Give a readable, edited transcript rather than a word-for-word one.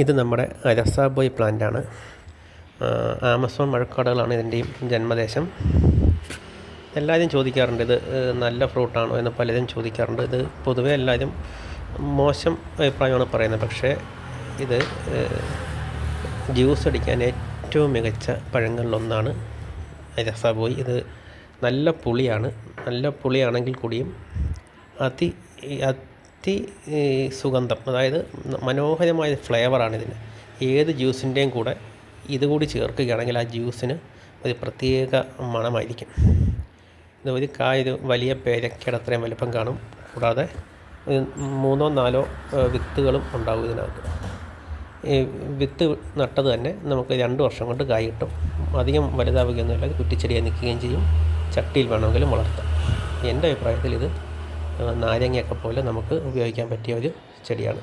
ഇത് നമ്മുടെ രസാബോയ് പ്ലാന്റാണ്. ആമസോൺ മഴക്കാടുകളാണ് ഇതിൻ്റെയും ജന്മദേശം. എല്ലാവരും ചോദിക്കാറുണ്ട് ഇത് നല്ല ഫ്രൂട്ടാണോ എന്ന് പലരും ചോദിക്കാറുണ്ട്. ഇത് പൊതുവേ എല്ലാവരും മോശം അഭിപ്രായമാണ് പറയുന്നത്. പക്ഷേ ഇത് ജ്യൂസ് അടിക്കാൻ ഏറ്റവും മികച്ച പഴങ്ങളിലൊന്നാണ് രസാബോയ്. ഇത് നല്ല പുളിയാണ്. നല്ല പുളിയാണെങ്കിൽ കൂടിയും അതി സുഗന്ധം, അതായത് മനോഹരമായ ഫ്ലേവറാണിതിന്. ഏത് ജ്യൂസിൻ്റെയും കൂടെ ഇതുകൂടി ചേർക്കുകയാണെങ്കിൽ ആ ജ്യൂസിന് ഒരു പ്രത്യേക മണമായിരിക്കും. ഇത് ഒരു വലിയ പേരക്കയുടെ അത്രയും വലുപ്പം കാണും. കൂടാതെ 3-4 വിത്തുകളും ഉണ്ടാകും ഇതിനകത്ത്. ഈ വിത്ത് നട്ടത് തന്നെ നമുക്ക് 2 വർഷം കൊണ്ട് കായ് കിട്ടും. അധികം വലുതാവുകയൊന്നുമില്ല, കുറ്റിച്ചെടിയായി നിൽക്കുകയും ചെയ്യും. ചട്ടിയിൽ വേണമെങ്കിലും വളർത്താം. എൻ്റെ അഭിപ്രായത്തിൽ ഇത് നാരങ്ങയൊക്കെ പോലെ നമുക്ക് ഉപയോഗിക്കാൻ പറ്റിയ ഒരു ചെടിയാണ്.